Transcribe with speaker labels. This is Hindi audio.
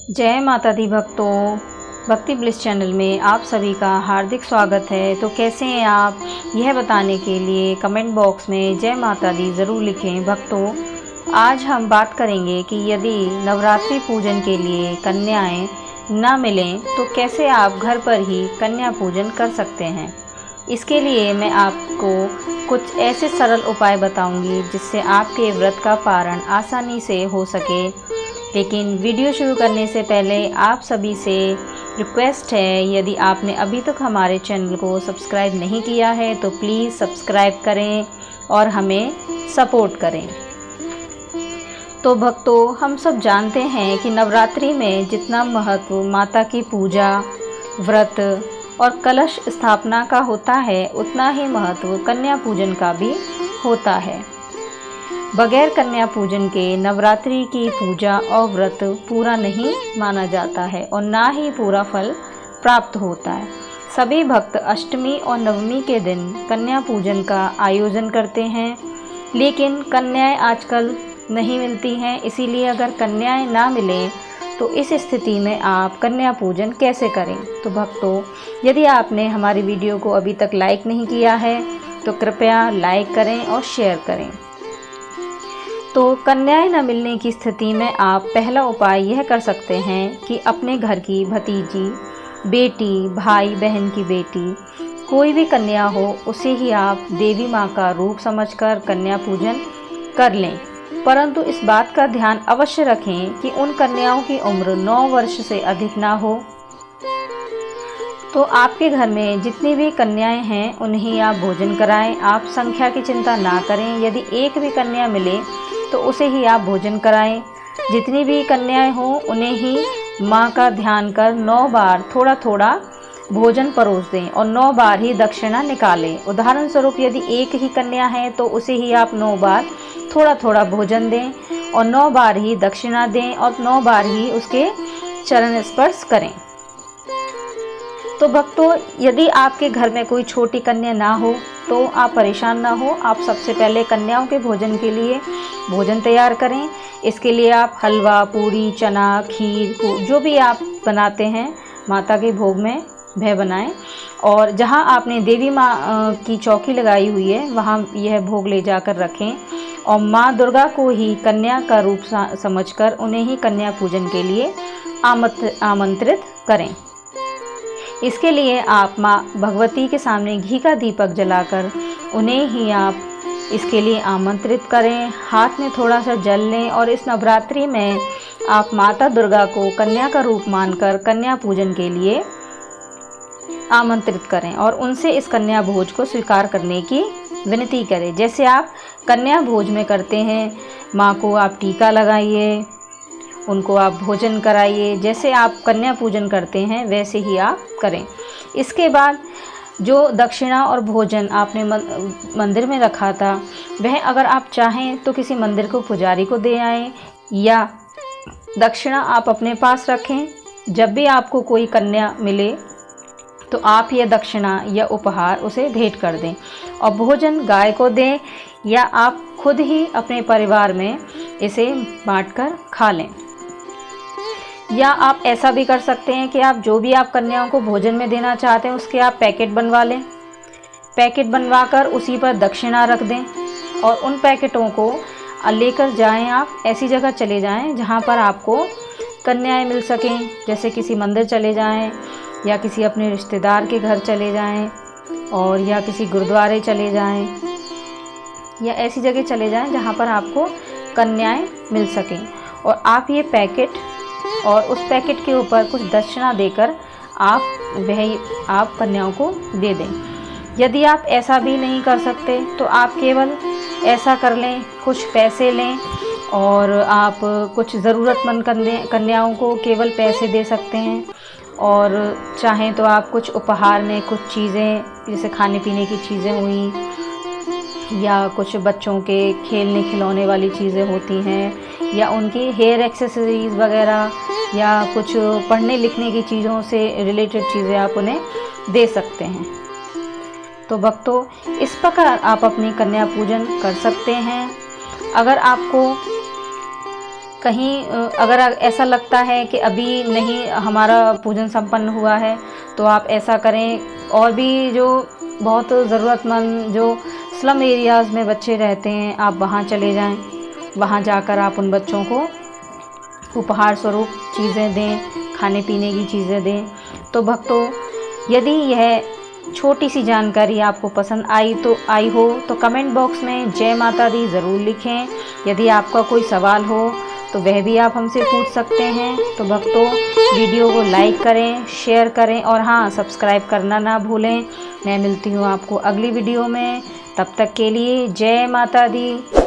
Speaker 1: जय माता दी भक्तों, भक्ति ब्लिस चैनल में आप सभी का हार्दिक स्वागत है। तो कैसे हैं आप, यह बताने के लिए कमेंट बॉक्स में जय माता दी ज़रूर लिखें। भक्तों, आज हम बात करेंगे कि यदि नवरात्रि पूजन के लिए कन्याएं ना मिलें तो कैसे आप घर पर ही कन्या पूजन कर सकते हैं। इसके लिए मैं आपको कुछ ऐसे सरल उपाय बताऊंगी जिससे आपके व्रत का पारण आसानी से हो सके। लेकिन वीडियो शुरू करने से पहले आप सभी से रिक्वेस्ट है, यदि आपने अभी तक हमारे चैनल को सब्सक्राइब नहीं किया है तो प्लीज़ सब्सक्राइब करें और हमें सपोर्ट करें। तो भक्तों, हम सब जानते हैं कि नवरात्रि में जितना महत्व माता की पूजा, व्रत और कलश स्थापना का होता है, उतना ही महत्व कन्या पूजन का भी होता है। बगैर कन्या पूजन के नवरात्रि की पूजा और व्रत पूरा नहीं माना जाता है और ना ही पूरा फल प्राप्त होता है। सभी भक्त अष्टमी और नवमी के दिन कन्या पूजन का आयोजन करते हैं, लेकिन कन्याएं आजकल नहीं मिलती हैं। इसीलिए अगर कन्याएं ना मिलें तो इस स्थिति में आप कन्या पूजन कैसे करें। तो भक्तों, यदि आपने हमारी वीडियो को अभी तक लाइक नहीं किया है तो कृपया लाइक करें और शेयर करें। तो कन्याएं न मिलने की स्थिति में आप पहला उपाय यह कर सकते हैं कि अपने घर की भतीजी, बेटी, भाई बहन की बेटी, कोई भी कन्या हो, उसे ही आप देवी माँ का रूप समझकर कन्या पूजन कर लें। परंतु इस बात का ध्यान अवश्य रखें कि उन कन्याओं की उम्र 9 वर्ष से अधिक ना हो। तो आपके घर में जितनी भी कन्याएं हैं उन्हें आप भोजन कराएं। आप संख्या की चिंता ना करें। यदि एक भी कन्या मिले तो उसे ही आप भोजन कराएं। जितनी भी कन्याएं हों उन्हें ही माँ का ध्यान कर 9 बार थोड़ा थोड़ा भोजन परोस दें और 9 बार ही दक्षिणा निकालें। उदाहरण स्वरूप यदि एक ही कन्या है तो उसे ही आप 9 बार थोड़ा थोड़ा भोजन दें और 9 बार ही दक्षिणा दें और 9 बार ही उसके चरण स्पर्श करें। तो भक्तों, यदि आपके घर में कोई छोटी कन्या ना हो तो आप परेशान ना हो। आप सबसे पहले कन्याओं के भोजन के लिए भोजन तैयार करें। इसके लिए आप हलवा, पूरी, चना, खीर, जो भी आप बनाते हैं माता के भोग में वह बनाएं। और जहां आपने देवी माँ की चौकी लगाई हुई है वहां यह भोग ले जाकर रखें और माँ दुर्गा को ही कन्या का रूप समझकर उन्हें ही कन्या पूजन के लिए आमंत्रित करें। इसके लिए आप माँ भगवती के सामने घी का दीपक जलाकर उन्हें ही आप इसके लिए आमंत्रित करें। हाथ में थोड़ा सा जल लें और इस नवरात्रि में आप माता दुर्गा को कन्या का रूप मानकर कन्या पूजन के लिए आमंत्रित करें और उनसे इस कन्या भोज को स्वीकार करने की विनती करें। जैसे आप कन्या भोज में करते हैं, माँ को आप टीका लगाइए, उनको आप भोजन कराइए। जैसे आप कन्या पूजन करते हैं वैसे ही आप करें। इसके बाद जो दक्षिणा और भोजन आपने मंदिर में रखा था वह अगर आप चाहें तो किसी मंदिर को पुजारी को दे आएं या दक्षिणा आप अपने पास रखें। जब भी आपको कोई कन्या मिले तो आप यह दक्षिणा या उपहार उसे भेंट कर दें और भोजन गाय को दें या आप खुद ही अपने परिवार में इसे बांटकर खा लें। या आप ऐसा भी कर सकते हैं कि आप जो भी आप कन्याओं को भोजन में देना चाहते हैं उसके आप पैकेट बनवा लें। पैकेट बनवा कर उसी पर दक्षिणा रख दें और उन पैकेटों को लेकर जाएं। आप ऐसी जगह चले जाएं जहां पर आपको कन्याएं मिल सकें। जैसे किसी मंदिर चले जाएं या किसी अपने रिश्तेदार के घर चले जाएं और या किसी गुरुद्वारे चले जाएं या ऐसी जगह चले जाएं जहां पर आपको कन्याएं मिल सकें। और आप ये पैकेट और उस पैकेट के ऊपर कुछ दक्षिणा देकर आप कन्याओं को दे दें। यदि आप ऐसा भी नहीं कर सकते तो आप केवल ऐसा कर लें, कुछ पैसे लें और आप कुछ ज़रूरतमंद कन्याओं को केवल पैसे दे सकते हैं। और चाहें तो आप कुछ उपहार में कुछ चीज़ें, जैसे खाने पीने की चीज़ें हुई या कुछ बच्चों के खेलने खिलौने वाली चीज़ें होती हैं या उनकी हेयर एक्सेसरीज़ वगैरह या कुछ पढ़ने लिखने की चीज़ों से रिलेटेड चीज़ें आप उन्हें दे सकते हैं। तो भक्तों, इस प्रकार आप अपनी कन्या पूजन कर सकते हैं। अगर आपको कहीं अगर ऐसा लगता है कि अभी नहीं हमारा पूजन संपन्न हुआ है, तो आप ऐसा करें। और भी जो बहुत ज़रूरतमंद जो स्लम एरियाज़ में बच्चे रहते हैं, आप वहाँ चले जाएं। वहाँ जाकर आप उन बच्चों को उपहार स्वरूप चीज़ें दें, खाने पीने की चीज़ें दें। तो भक्तों, यदि यह छोटी सी जानकारी आपको पसंद आई हो तो कमेंट बॉक्स में जय माता दी ज़रूर लिखें। यदि आपका कोई सवाल हो तो वह भी आप हमसे पूछ सकते हैं। तो भक्तों, वीडियो को लाइक करें, शेयर करें और हाँ, सब्सक्राइब करना ना भूलें। मैं मिलती हूँ आपको अगली वीडियो में। तब तक के लिए जय माता दी।